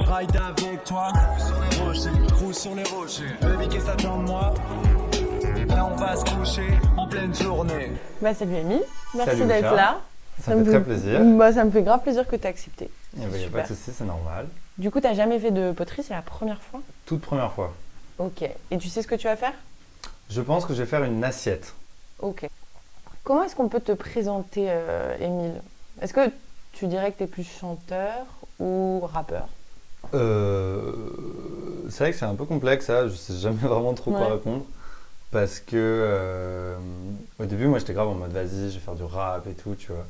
ride avec toi. Sur les rochers, roule sur les rochers. Baby, qu'est-ce que t'attends de moi? Là, on va se coucher en pleine journée. Bah, salut Amy, merci Salut, d'être Lucas. là. Ça me fait très plaisir. Bah, ça me fait grave plaisir que tu aies accepté. Il n'y a pas de souci, c'est normal. Du coup, tu n'as jamais fait de poterie, c'est la première fois? Toute première fois. Ok. Et tu sais ce que tu vas faire? Je pense que je vais faire une assiette. Ok. Comment est-ce qu'on peut te présenter, Émile? Est-ce que tu dirais que tu es plus chanteur ou rappeur? C'est vrai que c'est un peu complexe, ça. Je sais jamais vraiment trop quoi répondre. Parce que au début, moi, j'étais grave en mode vas-y, je vais faire du rap et tout, tu vois.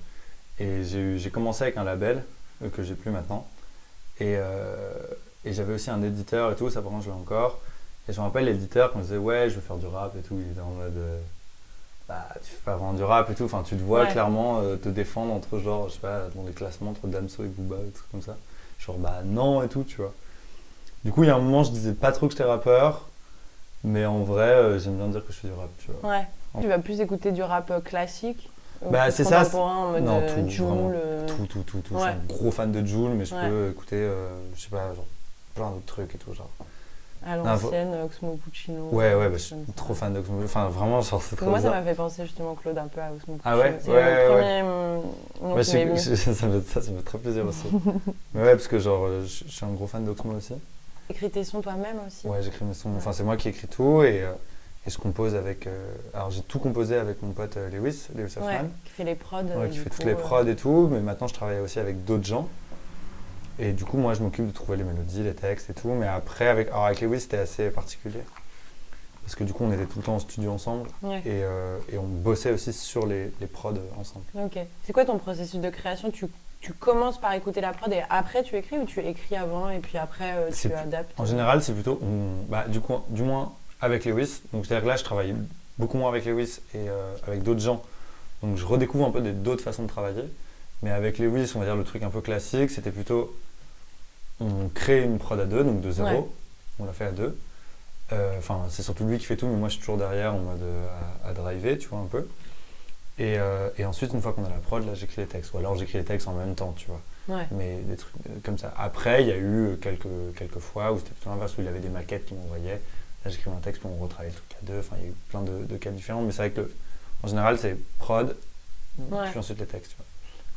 Et j'ai commencé avec un label que j'ai plus maintenant. Et j'avais aussi un éditeur et tout, ça par contre je l'ai encore. Et je me rappelle l'éditeur quand il disait ouais je veux faire du rap et tout, il était en mode bah tu fais pas vraiment du rap et tout, enfin tu te vois clairement te défendre entre genre je sais pas dans les classements entre Damso et Booba et trucs comme ça. Genre bah non et tout tu vois. Du coup il y a un moment je disais pas trop que j'étais rappeur, mais en vrai j'aime bien dire que je fais du rap tu vois. Ouais. Tu vas plus écouter du rap classique? Bah c'est ça. En mode non, tout, Jul, tout. Je suis un gros fan de Jul, mais je peux écouter, je sais pas, genre plein d'autres trucs et tout, genre. À l'ancienne, Oxmo Puccino. Ouais, bah, je suis trop fan d'Oxmo. Enfin, vraiment, genre, c'est trop moi, bizarre. ça m'a fait penser justement, Claude, un peu à Oxmo Puccino. Ah ouais? C'est le premier nom qui m'est venu. Ça me fait très plaisir aussi. Mais ouais, parce que genre, je suis un gros fan d'Oxmo aussi. Écris tes sons toi-même aussi? Ouais, j'écris mes sons. Enfin, c'est moi qui écris tout et je compose avec. Alors, j'ai tout composé avec mon pote Lewis Hoffman. Qui fait les prods. Qui fait toutes les prods et tout. Mais maintenant, je travaille aussi avec d'autres gens. Et du coup, moi, je m'occupe de trouver les mélodies, les textes et tout. Mais après, avec Lewis, c'était assez particulier. Parce que du coup, on était tout le temps en studio ensemble. Et on bossait aussi sur les prods ensemble. Ok. C'est quoi ton processus de création? Tu commences par écouter la prod et après tu écris, ou tu écris avant et puis après tu adaptes? En général, c'est plutôt. Du moins avec Lewis. Donc, c'est-à-dire que là, je travaille beaucoup moins avec Lewis et avec d'autres gens. Donc, je redécouvre un peu d'autres façons de travailler. Mais avec Lewis, on va dire le truc un peu classique, c'était plutôt. On crée une prod à deux, donc de zéro. On l'a fait à deux. Enfin, c'est surtout lui qui fait tout, mais moi je suis toujours derrière en mode à driver, tu vois, un peu. Et ensuite, une fois qu'on a la prod, là j'écris les textes. Ou alors j'écris les textes en même temps, tu vois. Mais des trucs comme ça. Après, il y a eu quelques fois où c'était plutôt l'inverse, où il avait des maquettes qu'il m'envoyait. Là j'écrivais un texte, puis on retravaillait le truc à deux. Enfin, il y a eu plein de cas différents, mais c'est vrai que en général, c'est prod, puis ensuite les textes, tu vois.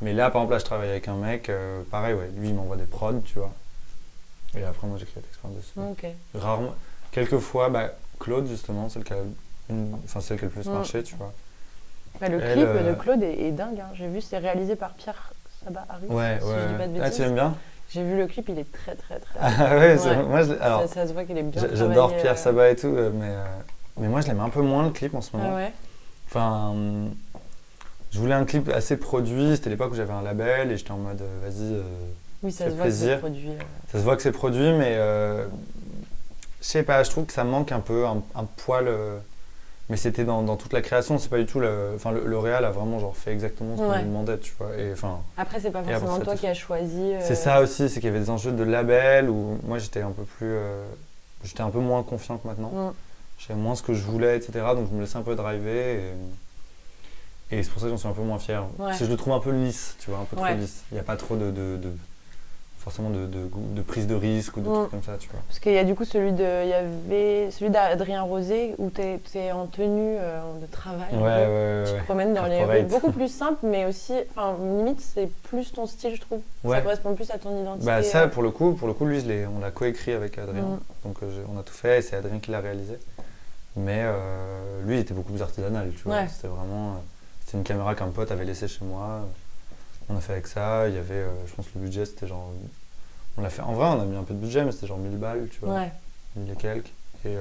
Mais là, par exemple, je travaille avec un mec, pareil, lui il m'envoie des prods, tu vois. Et après, moi, j'écris les textes par-dessus. Rarement. Quelquefois, Claude, justement, celle qui a le plus marché, tu vois. Le clip de Claude est dingue. Hein. J'ai vu, c'est réalisé par Pierre Sabat Harris. Je dis pas de bêtises. Ah, tu l'aimes bien? J'ai vu le clip, il est très Ah ouais, moi, ça se voit qu'il est bien. J'adore Pierre Sabat et tout, mais moi, je l'aime un peu moins, le clip, en ce moment. Ah ouais? Enfin, je voulais un clip assez produit. C'était l'époque où j'avais un label et j'étais en mode, vas-y. Oui, ça se voit que c'est produit. Ça se voit que c'est produit, mais je sais pas, je trouve que ça manque un peu, un poil. Mais c'était dans toute la création, c'est pas du tout. Le réal a vraiment genre, fait exactement ce qu'on lui demandait, tu vois. Après, c'est pas forcément toi qui as choisi. C'est ça aussi, c'est qu'il y avait des enjeux de label où moi j'étais un peu plus. J'étais un peu moins confiant que maintenant. Je savais moins ce que je voulais, etc. Donc je me laissais un peu driver. Et c'est pour ça que j'en suis un peu moins fier. Parce que je le trouve un peu lisse, tu vois, un peu trop lisse. Il n'y a pas trop forcément de prise de risque ou de trucs comme ça, tu vois. Parce qu'il y a du coup celui d'Adrien Rosé où tu es en tenue de travail. Tu te promènes dans les rues, beaucoup plus simple, mais aussi, limite c'est plus ton style, je trouve. Ça correspond plus à ton identité. Ça, pour le coup, lui, on l'a coécrit avec Adrien. Donc on a tout fait et c'est Adrien qui l'a réalisé. Mais lui, il était beaucoup plus artisanal, tu vois. C'était vraiment... C'était une caméra qu'un pote avait laissée chez moi. On a fait avec ça, il y avait, je pense que le budget c'était genre... On l'a fait, en vrai on a mis un peu de budget, mais c'était genre 1000 balles, tu vois. 1000 et quelques. Et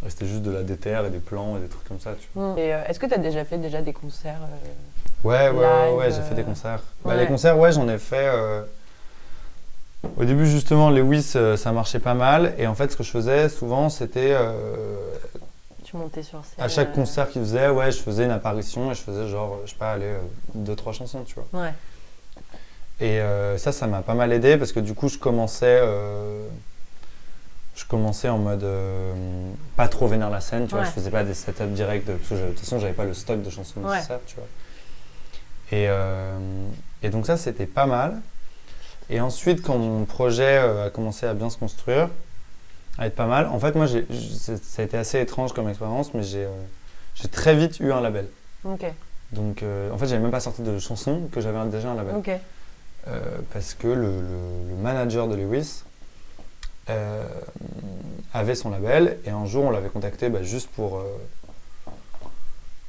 c'était juste de la déterre et des plans et des trucs comme ça, tu vois. Et est-ce que tu as déjà fait des concerts Ouais, j'ai fait des concerts. Les concerts, j'en ai fait... Au début justement, Lewis, ça marchait pas mal. Et en fait, ce que je faisais souvent, c'était... monter sur scène. À chaque concert qu'il faisait, je faisais une apparition et je faisais genre, je sais pas, 2-3 chansons, tu vois. Et ça m'a pas mal aidé parce que du coup, je commençais en mode pas trop vénère la scène, tu vois. Je faisais pas des setups directs parce que de toute façon, j'avais pas le stock de chansons nécessaires, tu vois. Et donc ça, c'était pas mal. Et ensuite, quand mon projet a commencé à bien se construire, à être pas mal, en fait, moi, ça a été assez étrange comme expérience, mais j'ai très vite eu un label. Ok. Donc, en fait, j'avais même pas sorti de chansons que j'avais déjà un label. Ok. Parce que le manager de Lewis avait son label, et un jour, on l'avait contacté juste pour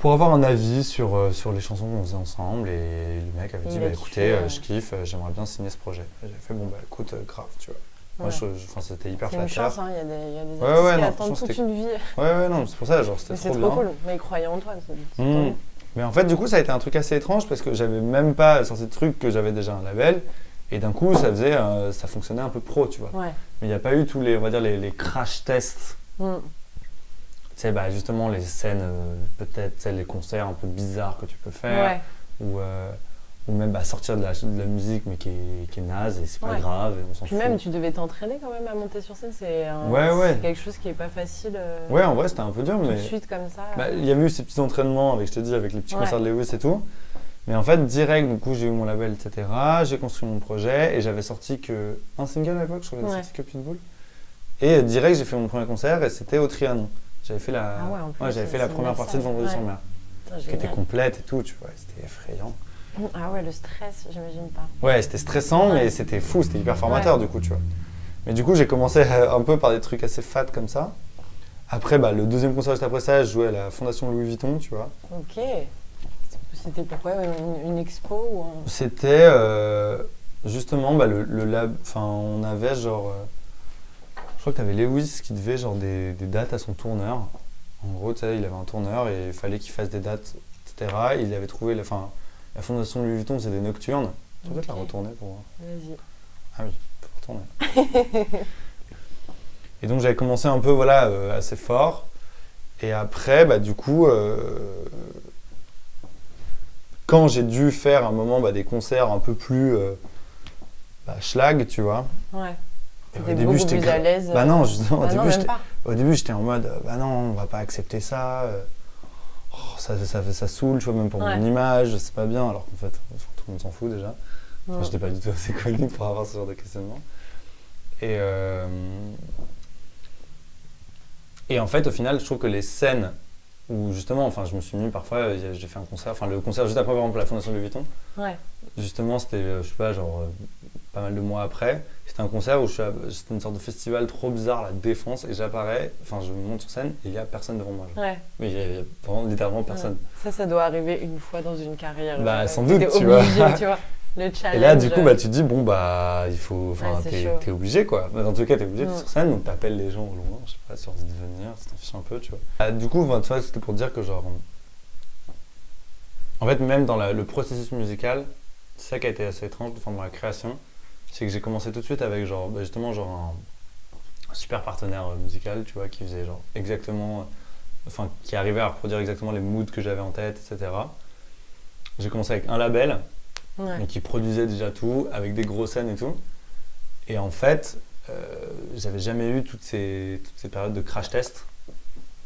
avoir un avis sur les chansons qu'on faisait ensemble, et le mec avait dit écoutez, je kiffe, j'aimerais bien signer ce projet. Et j'ai fait écoute, grave, tu vois. Moi, c'était hyper flatteur. C'est une chance, hein. Il y a des artistes qui attendent toute une vie. Ouais, non, c'est pour ça, genre, c'était trop bien. C'est trop cool, mais ils croyaient en toi. Mais en fait, du coup, ça a été un truc assez étrange parce que j'avais même pas sorti de truc que j'avais déjà un label, et d'un coup, ça fonctionnait un peu pro, tu vois. Ouais. Mais il n'y a pas eu tous les, on va dire, les crash tests. Tu sais, justement, les scènes, peut-être, les concerts un peu bizarres que tu peux faire, ou même sortir de la musique mais qui est naze, et c'est pas grave, et on s'en fout. Puis même, tu devais t'entraîner quand même à monter sur scène, c'est quelque chose qui est pas facile. Ouais, en vrai, c'était un peu dur, mais... Tout de suite comme ça. Il y a eu ces petits entraînements, avec les petits concerts de Lewis et tout. Mais en fait, direct, du coup, j'ai eu mon label, etc. J'ai construit mon projet, et j'avais sorti qu'un single à l'époque, je crois que j'avais sorti que Pitbull. Et direct, j'ai fait mon premier concert, et c'était au Trianon. J'avais fait la première partie de Vendredi sur mer, qui était complète et tout, tu vois, c'était effrayant. Ah ouais, le stress, j'imagine pas. Ouais, c'était stressant, mais c'était fou, c'était hyper formateur du coup, tu vois. Mais du coup, j'ai commencé un peu par des trucs assez fat comme ça. Après, le deuxième concert juste après ça, je jouais à la Fondation Louis Vuitton, tu vois. Ok. C'était pourquoi une expo ou C'était justement le lab. Enfin, on avait genre. Je crois que t'avais Lewis qui devait genre des dates à son tourneur. En gros, tu sais, il avait un tourneur et il fallait qu'il fasse des dates, etc. Il avait trouvé. La Fondation Louis Vuitton, c'est des nocturnes. Tu peux peut-être la retourner pour voir. Vas-y. Ah oui, je peux retourner. Et donc j'avais commencé un peu assez fort. Et après, du coup, quand j'ai dû faire un moment des concerts un peu plus schlag, tu vois. Ouais. T'étais beaucoup plus à l'aise. Non, au début j'étais en mode non, on va pas accepter ça. Ça saoule, tu vois, même pour mon image, c'est pas bien, alors qu'en fait, tout le monde s'en fout déjà. Enfin, j'étais pas du tout assez connu pour avoir ce genre de questionnement. Et en fait, au final, je trouve que les scènes où justement, je me suis mis parfois, j'ai fait un concert, le concert juste après, par exemple, la Fondation Louis Vuitton. Ouais. Justement, c'était, je sais pas, pas mal de mois après. C'était un concert où c'était une sorte de festival trop bizarre, la Défense, et j'apparais, je monte sur scène et il y a personne devant moi. Ouais. Mais il y a vraiment littéralement personne. Ouais. Ça doit arriver une fois dans une carrière. Sans doute, tu vois. Tu vois. Le challenge. Et là, du coup, tu te dis, il faut. T'es obligé, quoi. En tout cas, t'es obligé d'être sur scène, donc t'appelles les gens au loin, je sais pas, sur de venir, ça t'en fiche un peu, tu vois. Du coup, tu vois, c'était pour dire que, en fait, même dans le processus musical, c'est ça qui a été assez étrange dans la création, c'est que j'ai commencé tout de suite avec, justement, un super partenaire musical, tu vois, qui faisait, exactement. Qui arrivait à reproduire exactement les moods que j'avais en tête, etc. J'ai commencé avec un label. Ouais. Mais qui produisait déjà tout, avec des grosses scènes et tout. Et en fait, j'avais jamais eu toutes ces périodes de crash test.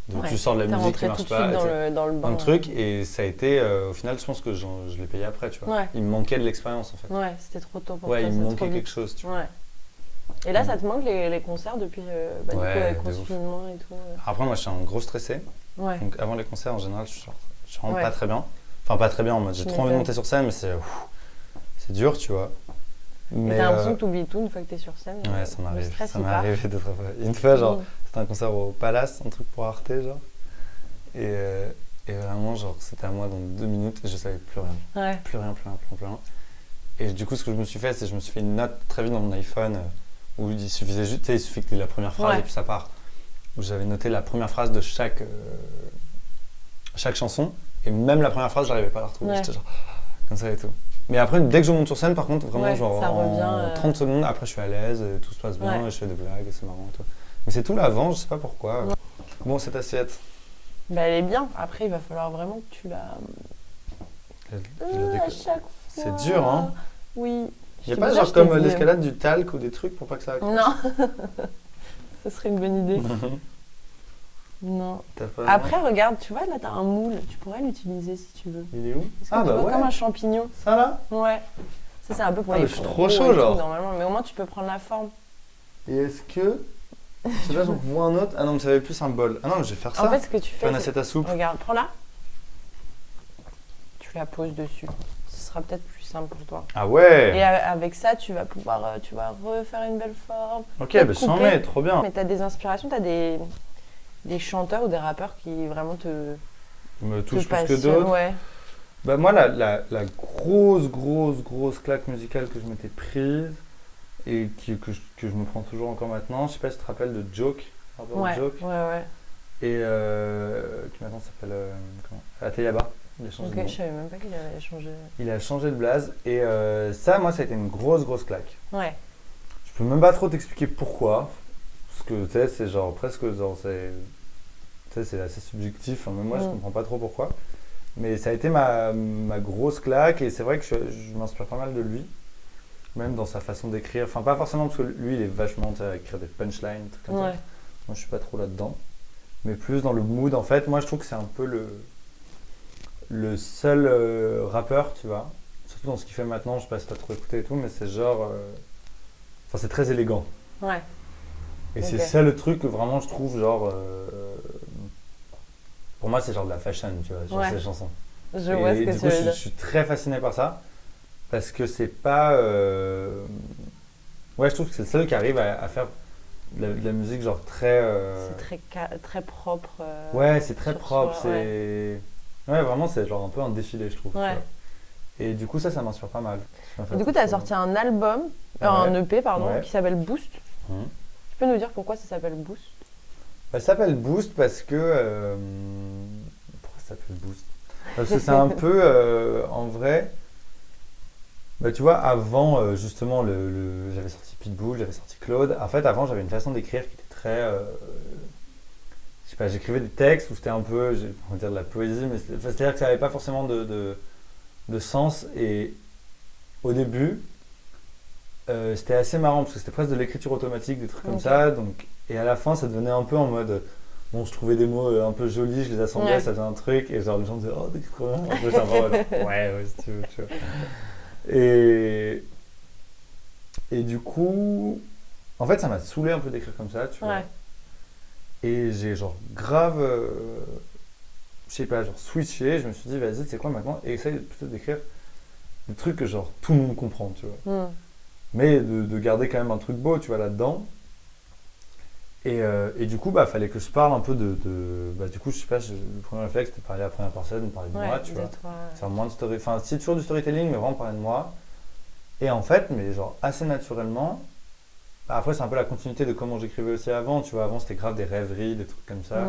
Donc tu sors de la musique qui marche pas, dans le truc, et ça a été, au final, je pense que je l'ai payé après, tu vois. Ouais. Il me manquait de l'expérience en fait. Ouais, c'était trop tôt pour toi. Ouais, il me manquait quelque chose, tu vois. Ouais. Et là, ça te manque les concerts depuis du coup, avec le confinement et tout Après, moi, je suis un gros stressé. Ouais. Donc avant les concerts, en général, je rentre pas très bien. Enfin, pas très bien en mode, j'ai trop envie de monter sur scène, mais c'est dur, tu vois. Mais t'as l'impression que t'oublies tout une fois que t'es sur scène. Ouais, ça m'arrive. Ça m'est arrivé deux fois. Une fois, c'était un concert au Palace, un truc pour Arte, Et vraiment, c'était à moi dans 2 minutes et je savais plus rien. Ouais. Plus rien. Et du coup, ce que je me suis fait, c'est que je me suis fait une note très vite dans mon iPhone où il suffisait juste, il suffit que tu aies la première phrase et puis ça part. Où j'avais noté la première phrase de chaque chanson et même la première phrase, j'arrivais pas à la retrouver. J'étais comme ça et tout. Mais après, dès que je monte sur scène, par contre, vraiment, en 30 secondes, après, je suis à l'aise, tout se passe bien, et je fais des blagues, et c'est marrant et tout. Mais c'est tout l'avant, je sais pas pourquoi. Ouais. Bon, cette assiette. Elle est bien. Après, il va falloir vraiment que tu la... à chaque fois. C'est dur, hein. Oui. Il n'y a pas comme l'escalade du talc ou des trucs pour pas que ça accroche? Non. Ça serait une bonne idée. Non. Après, regarde, tu vois, là, t'as un moule. Tu pourrais l'utiliser si tu veux. Il est où? Comme un champignon. Ça, là? Ouais. Ça, c'est un peu pour les je suis trop chaud, genre. Normalement, mais au moins, tu peux prendre la forme. Et est-ce que... Là, j'en vois un autre. Ah non, mais ça va être plus un bol. Ah non, mais je vais faire ça. En fait, ce que tu fais, une assiette à soupe. Regarde, prends-la. Tu la poses dessus. Ce sera peut-être plus simple pour toi. Ah ouais. Et avec ça, tu vas pouvoir refaire une belle forme. Ok, bah c'en est, trop bien. Mais tu as des inspirations, tu as des chanteurs ou des rappeurs qui vraiment me touchent plus que d'autres. Ouais. Bah moi, la grosse claque musicale que je m'étais prise et que je me prends toujours encore maintenant, je sais pas si tu te rappelles de Joke. Ouais. Et qui maintenant s'appelle Ateyaba. Il a changé de nom. Je savais même pas qu'il avait changé. Il a changé de blaze et ça, moi, ça a été une grosse claque. Ouais. Je peux même pas trop t'expliquer pourquoi, parce que tu sais, c'est genre presque genre c'est assez subjectif. Même moi, je comprends pas trop pourquoi. Mais ça a été ma grosse claque et c'est vrai que je m'inspire pas mal de lui, même dans sa façon d'écrire. Enfin, pas forcément parce que lui, il est vachement à écrire des punchlines, trucs comme ça. Moi, je suis pas trop là-dedans, mais plus dans le mood. En fait, moi, je trouve que c'est un peu le seul rappeur, tu vois, surtout dans ce qu'il fait maintenant. Je sais pas si t'as trop écouté et tout, mais c'est genre, enfin, c'est très élégant. Ouais. Et c'est ça le truc que vraiment je trouve genre. Pour moi, c'est genre de la fashion, tu vois, genre ces chansons. Je vois ce que tu veux dire. Je suis très fasciné par ça, parce que c'est pas... Ouais, je trouve que c'est le seul qui arrive à faire de la musique genre très... C'est très propre. Ouais, c'est très propre, c'est... Ouais, vraiment, c'est genre un peu un défilé, je trouve. Ouais. Et du coup, ça m'inspire pas mal. Et du coup, tu as sorti un album, un EP, pardon, qui s'appelle Boost. Tu peux nous dire pourquoi ça s'appelle Boost? Ça s'appelle Boost parce que... Pourquoi ça s'appelle Boost? Parce que c'est un peu, en vrai... Bah, tu vois, avant, justement, j'avais sorti Pitbull, j'avais sorti Claude. En fait, avant, j'avais une façon d'écrire qui était très... je sais pas, j'écrivais des textes où c'était un peu, on va dire de la poésie, mais c'est-à-dire que ça n'avait pas forcément de sens. Et au début, c'était assez marrant parce que c'était presque de l'écriture automatique, des trucs comme ça. Donc, et à la fin, ça devenait un peu en mode... Bon, je trouvais des mots un peu jolis, je les assemblais, ça faisait un truc. Et genre, les gens disaient « Oh, t'es trop bien !» J'étais un peu ouais, si tu veux, tu vois. Et du coup, en fait, ça m'a saoulé un peu d'écrire comme ça, tu vois. Et j'ai genre grave, je sais pas, genre switché. Je me suis dit, vas-y, c'est quoi maintenant? Et essaye plutôt d'écrire des trucs que genre tout le monde comprend, tu vois. Mais de garder quand même un truc beau, tu vois, là-dedans. Et du coup, fallait que je parle un peu du coup, je sais pas, le premier réflexe, c'était de parler à la première personne, de parler de moi, tu vois. Faire moins de story, enfin, c'est toujours du storytelling, mais vraiment parler de moi. Et en fait, mais genre assez naturellement, après, c'est un peu la continuité de comment j'écrivais aussi avant, tu vois. Avant, c'était grave des rêveries, des trucs comme ça.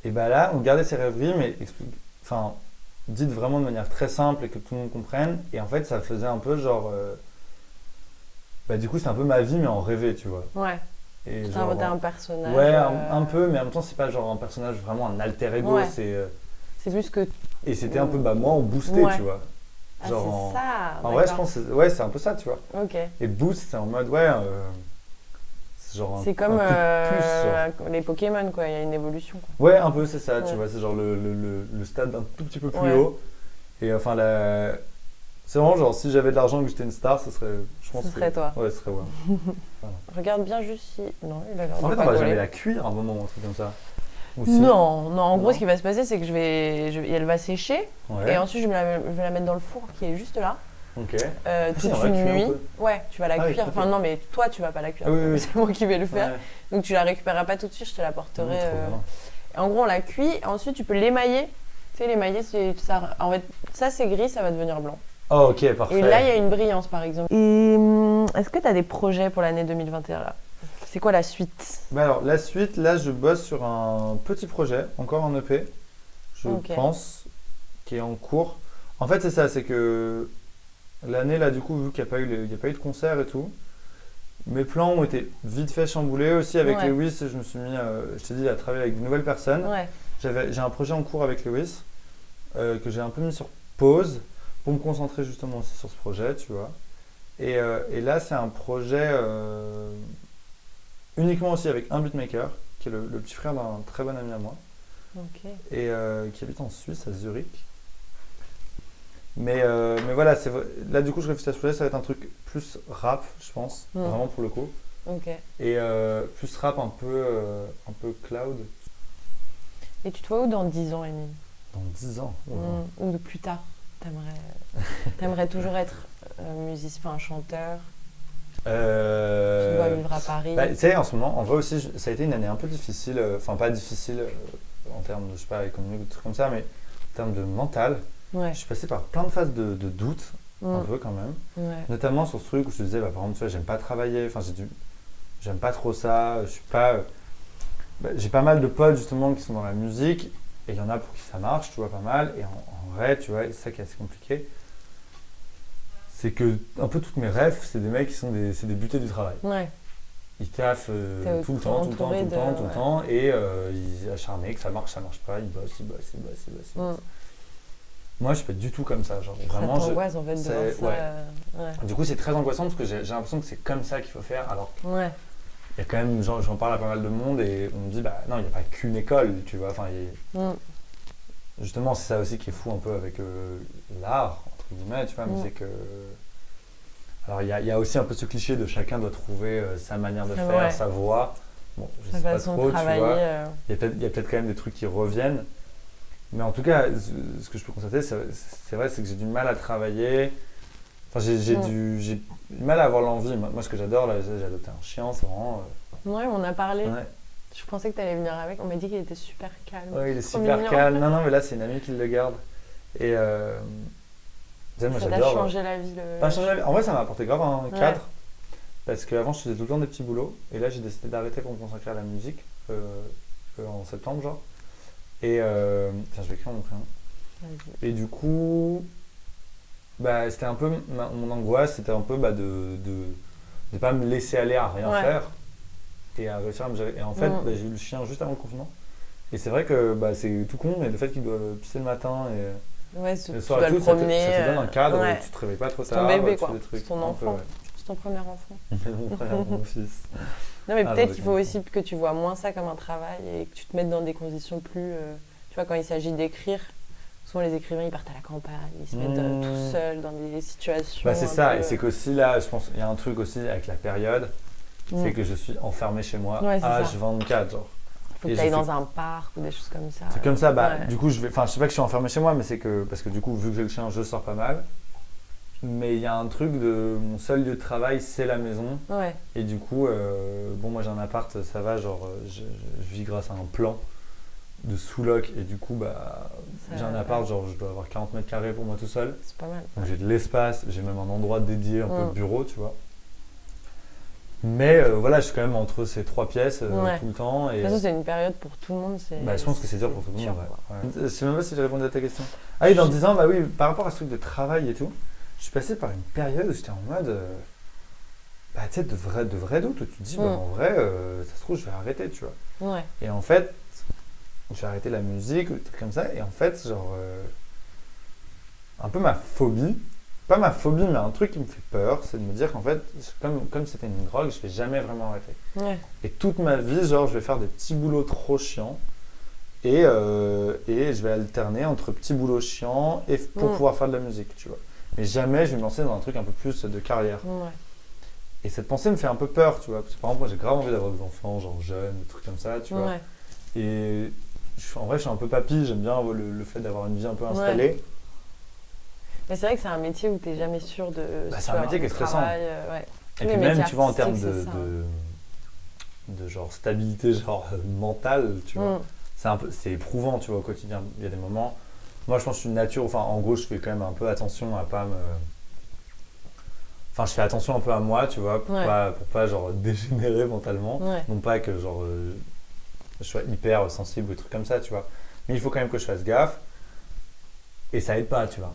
Et là, on gardait ces rêveries, mais dites vraiment de manière très simple et que tout le monde comprenne. Et en fait, ça faisait un peu genre. Du coup, c'est un peu ma vie, mais en rêvé, tu vois. Ouais. Et genre, t'as un personnage. Ouais, un peu, mais en même temps, c'est pas genre un personnage vraiment un alter ego. C'est plus que. Et c'était un peu moi en boosté, tu vois. Genre c'est ça. En vrai, je pense que c'est un peu ça, tu vois. Ok. Et boost, c'est en mode, c'est genre c'est comme plus, les Pokémon, quoi. Il y a une évolution, quoi. Ouais, un peu, c'est ça, tu vois. C'est genre le stade d'un tout petit peu plus haut. Et enfin, c'est vraiment genre, si j'avais de l'argent et que j'étais une star, ce serait. Je pense ce serait toi. Ouais, ce serait moi. Voilà. Regarde bien juste si. Non, il a l'air. En fait, on va jamais la cuire un moment, un truc comme ça. Non, en gros, ce qui va se passer, c'est que elle va sécher. Et ensuite, je vais la mettre dans le four qui est juste là. Ok. Toute une nuit. Ouais, tu vas la cuire. Enfin, non, mais toi, tu vas pas la cuire. Oui. C'est moi qui vais le faire. Donc, tu la récupéreras pas tout de suite, je te la porterai. En gros, on la cuit. Ensuite, tu peux l'émailler. Tu sais, l'émailler, ça. En fait, ça, c'est gris, ça va devenir blanc. Oh, ok, parfait. Et là, il y a une brillance, par exemple. Et est-ce que tu as des projets pour l'année 2021 là? C'est quoi la suite? Alors, la suite, là, je bosse sur un petit projet, encore en EP, je pense, qui est en cours. En fait, c'est ça, c'est que l'année, là, du coup, vu qu'il n'y a pas eu de concert et tout, mes plans ont été vite fait chamboulés. Aussi, avec Lewis, je me suis mis, je t'ai dit, à travailler avec de nouvelles personnes. J'ai un projet en cours avec Lewis, que j'ai un peu mis sur pause, pour me concentrer justement aussi sur ce projet, tu vois. Et là, c'est un projet... uniquement aussi avec un beatmaker, qui est le petit frère d'un très bon ami à moi, et qui habite en Suisse, à Zurich. Mais voilà, là du coup, je réfléchis à ce projet, ça va être un truc plus rap, je pense, vraiment pour le coup. Ok. Et plus rap un peu cloud. Et tu te vois où dans 10 ans, Émile? Dans 10 ans Ou plus tard? T'aimerais toujours être musicien, enfin chanteur? Tu dois vivre à Paris? Tu sais, en ce moment, en vrai aussi, ça a été une année un peu difficile, enfin pas difficile en termes de, je sais pas, économique ou des trucs comme ça, mais en termes de mental. Je suis passé par plein de phases de doute, un peu quand même. Notamment sur ce truc où je te disais, par exemple, tu vois, j'aime pas travailler, enfin j'aime pas trop ça, je suis pas... j'ai pas mal de potes justement qui sont dans la musique, et il y en a pour qui ça marche, tu vois, pas mal, et en vrai, tu vois, c'est ça qui est assez compliqué. C'est que un peu tous mes rêves, c'est des mecs qui sont des butés du travail. Ils taffent tout le temps, et ils acharnés que ça marche pas, ils bossent. Moi, je suis pas du tout comme ça, genre vraiment. Ça t'angoisse en fait de voir ça. Du coup, c'est très angoissant parce que j'ai l'impression que c'est comme ça qu'il faut faire, alors il y a quand même, j'en parle à pas mal de monde et on me dit, bah non, il n'y a pas qu'une école, tu vois, enfin, justement, c'est ça aussi qui est fou un peu avec l'art, entre guillemets, tu vois, mais c'est que... Alors, il y a aussi un peu ce cliché de chacun doit trouver sa manière de faire, sa voix. Bon, je sais pas trop, tu vois. Il y a peut-être quand même des trucs qui reviennent. Mais en tout cas, ce que je peux constater, c'est vrai, c'est que j'ai du mal à travailler. Enfin, j'ai du mal à avoir l'envie. Moi, ce que j'adore, là, j'ai adopté un chien, c'est vraiment... Ouais, on a parlé. Je pensais que tu allais venir avec. On m'a dit qu'il était super calme. Oui, il est super calme. Non, mais là, c'est une amie qui le garde. Et moi, ça t'a changé la vie En vrai, ça m'a apporté grave un cadre. Parce qu'avant, je faisais tout le temps des petits boulots. Et là, j'ai décidé d'arrêter pour me consacrer à la musique. En septembre, genre. Et tiens, je vais écrire mon prénom. Et du coup, c'était un peu mon angoisse, c'était un peu de pas me laisser aller à rien faire et à réussir à me gérer. Et en fait, j'ai eu le chien juste avant le confinement. Et c'est vrai que c'est tout con, mais le fait qu'il doit pisser le matin et le soir et tout, ça te donne un cadre où tu te réveilles pas trop tard. C'est ton bébé, quoi. C'est ton enfant. C'est ton premier enfant. Mon frère, mon fils. Non, mais peut-être qu'il faut aussi que tu vois moins ça comme un travail et que tu te mettes dans des conditions plus... tu vois, quand il s'agit d'écrire, souvent les écrivains, ils partent à la campagne, ils se mettent tout seuls dans des situations... c'est ça, et c'est qu'aussi là, je pense, il y a un truc aussi avec la période, c'est que je suis enfermé chez moi, H24, genre. Faut que tu ailles dans un parc ou des choses comme ça. C'est comme ça, du coup, je sais pas que je suis enfermé chez moi, mais c'est que, parce que du coup, vu que j'ai le chien, je sors pas mal. Mais il y a un truc de mon seul lieu de travail, c'est la maison. Et du coup, moi j'ai un appart, ça va, genre je vis grâce à un plan de sous-loc. Et du coup, j'ai un appart, genre je dois avoir 40 mètres carrés pour moi tout seul. C'est pas mal. Donc j'ai de l'espace, j'ai même un endroit dédié, un peu de bureau, tu vois. Mais je suis quand même entre ces 3 pièces tout le temps. Et... De toute façon, c'est une période pour tout le monde. Je pense que c'est dur pour tout le monde. Je sais même pas si j'ai répondu à ta question. Ah oui, dans 10 ans, par rapport à ce truc de travail et tout. Je suis passé par une période où j'étais en mode, tu sais, de vrai doute, où tu te dis, en vrai, ça se trouve, je vais arrêter, tu vois. Et en fait, je vais arrêter la musique, ou des trucs comme ça, et en fait, genre, un peu ma phobie, pas ma phobie, mais un truc qui me fait peur, c'est de me dire qu'en fait, comme c'était une drogue, je vais jamais vraiment arrêter. Et toute ma vie, genre, je vais faire des petits boulots trop chiants, et je vais alterner entre petits boulots chiants et pour pouvoir faire de la musique, tu vois. Mais jamais je vais me lancer dans un truc un peu plus de carrière. Et cette pensée me fait un peu peur, tu vois. Parce que par exemple, moi j'ai grave envie d'avoir des enfants, genre jeunes, des trucs comme ça, tu vois. Et en vrai, je suis un peu papy, j'aime bien le fait d'avoir une vie un peu installée. Mais c'est vrai que c'est un métier où tu n'es jamais sûr de. C'est un métier qui est stressant. Et puis même, tu vois, en termes de genre stabilité, genre mentale, tu vois. C'est éprouvant, tu vois, au quotidien. Il y a des moments. Moi, je pense que je suis une nature, en gros, je fais quand même un peu attention à pas me... je fais attention un peu à moi, tu vois, pour pas genre, dégénérer mentalement. Non pas que, genre, je sois hyper sensible ou des trucs comme ça, tu vois. Mais il faut quand même que je fasse gaffe. Et ça aide pas, tu vois.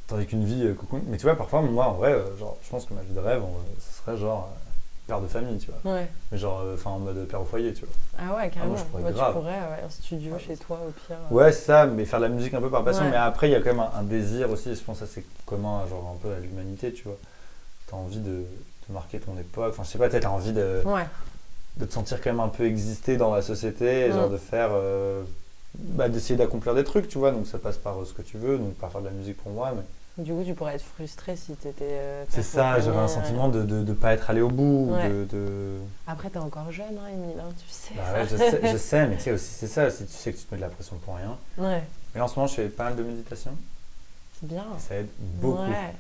Tandis qu'une vie coucou. Mais tu vois, parfois, moi, en vrai, genre, je pense que ma vie de rêve, ce serait genre... père de famille, tu vois. Mais genre, en mode père au foyer, tu vois. Ah ouais, carrément. Moi, tu pourrais, un studio chez toi, au pire. Ouais, c'est ça, mais faire de la musique un peu par passion. Mais après, il y a quand même un désir aussi, je pense que ça, c'est commun, genre, un peu à l'humanité, tu vois. T'as envie de marquer ton époque. Enfin, je sais pas, t'as envie de te sentir quand même un peu exister dans la société, et genre de faire... d'essayer d'accomplir des trucs, tu vois. Donc ça passe par ce que tu veux, donc pas faire de la musique pour moi, mais... Du coup, tu pourrais être frustré si tu étais... c'est ça, j'aurais un sentiment de ne pas être allé au bout. Après, t'es encore jeune, hein, Émile, hein, tu sais. Je sais, mais tu sais aussi, c'est ça, si tu sais que tu te mets de la pression pour rien. Ouais. Et en ce moment, je fais pas mal de méditation. C'est bien. Et ça aide beaucoup. Ouais.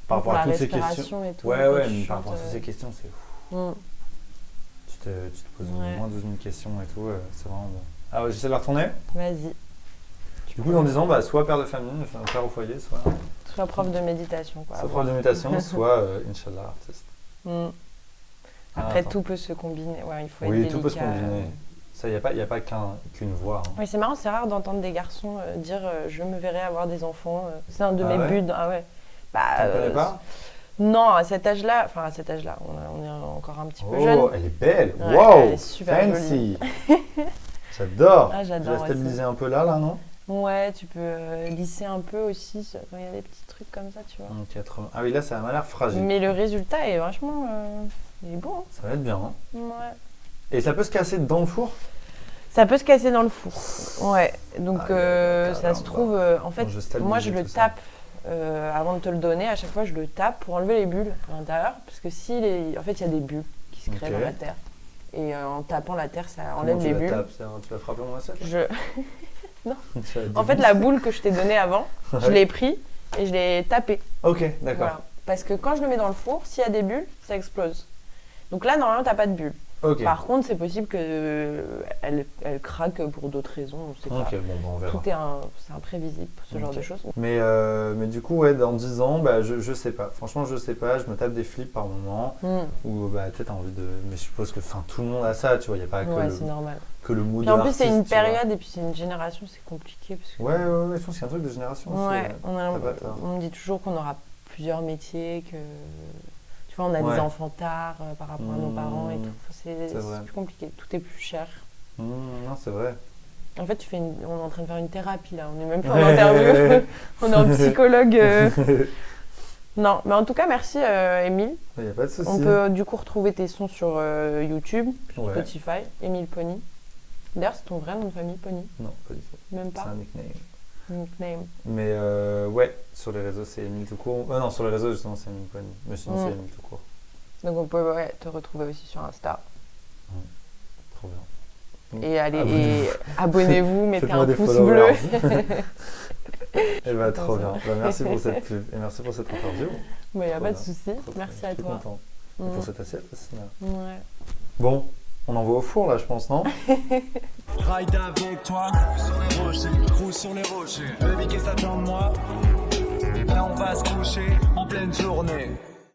Par rapport à toutes ces questions. Et tout, mais par rapport à toutes ces questions, c'est fou. Tu te poses moins 12 000 questions et tout, c'est vraiment bon. Ah ouais, j'essaie de la retourner. Vas-y. Du coup, en disant, soit père de famille, enfin, père au foyer, soit prof de méditation. Quoi, soit prof de méditation, soit, Inch'Allah, artiste. Après, tout peut se combiner. Ouais, il faut être délicat. Tout peut se combiner. Ça, il n'y a pas qu'une voie. Hein. Oui, c'est marrant, c'est rare d'entendre des garçons dire je me verrai avoir des enfants. C'est un de mes buts. Ah ouais. T'en connais pas? Non, à cet âge-là, on est encore un petit peu jeune. Oh, elle est belle. Ouais, wow, elle est super fancy. J'adore. J'adore. Tu vas stabiliser un peu là, non? Ouais, tu peux lisser un peu aussi quand il y a des petits trucs comme ça, tu vois. 80. Ah oui, là, ça m'a l'air fragile. Mais le résultat est vachement... il est beau. Hein. Ça va être bien. Hein. Ouais. Et ça peut se casser dans le four? Ça peut se casser dans le four. Ouais. Donc, ça se trouve... en fait, moi, je le tape avant de te le donner. À chaque fois, je le tape pour enlever les bulles à l'intérieur. Parce que en fait, il y a des bulles qui se créent dans la terre. Et en tapant la terre, ça enlève les bulles. Tu l'as frappé en assiette? Non. En fait, la boule que je t'ai donnée avant, je l'ai pris et je l'ai tapée. Ok, d'accord. Voilà. Parce que quand je le mets dans le four, s'il y a des bulles, ça explose. Donc là, normalement, t'as pas de bulles. Okay. Par contre, c'est possible qu'elle craque pour d'autres raisons. On sait pas. On verra. C'est imprévisible, ce genre de choses. Mais du coup, dans 10 ans, je sais pas. Franchement, je sais pas. Je me tape des flips par moment. Ou peut-être envie de... Mais je suppose que tout le monde a ça, tu vois. Il n'y a pas c'est normal. Que le mot de en plus, l'artiste, c'est une période et puis c'est une génération, c'est compliqué. Parce que... Ouais, je pense qu'il y a un truc de génération. Ouais, on me dit toujours qu'on aura plusieurs métiers, que... Tu vois, on a des enfants tard par rapport à nos parents et tout. C'est plus compliqué. Tout est plus cher. Non, c'est vrai. En fait, on est en train de faire une thérapie là. On n'est même pas en interview. On est en psychologue. Non, mais en tout cas, merci Émile. Il n'y a pas de souci. On peut du coup retrouver tes sons sur YouTube, Spotify, Émile Pony. D'ailleurs, c'est ton vrai nom de famille, Pony? Non, pas du tout. Même pas? C'est un nickname. Nickname. Mais sur les réseaux c'est Émile tout court. Non, sur les réseaux justement c'est Émile Pony. Mais sinon c'est Émile tout court. Donc on peut te retrouver aussi sur Insta. Trop bien. Et allez, abonnez-vous, mettez un pouce bleu. Et trop bien. Merci pour cette pub et merci pour cette interview. Il n'y a pas de souci. Merci à toi. Content. Et pour cette assiette aussi. Ouais. Bon, on envoie au four là, je pense, non? Ride avec toi, roule sur les rochers. Baby, qu'est-ce que t'attends de moi? Là, on va se coucher en pleine journée.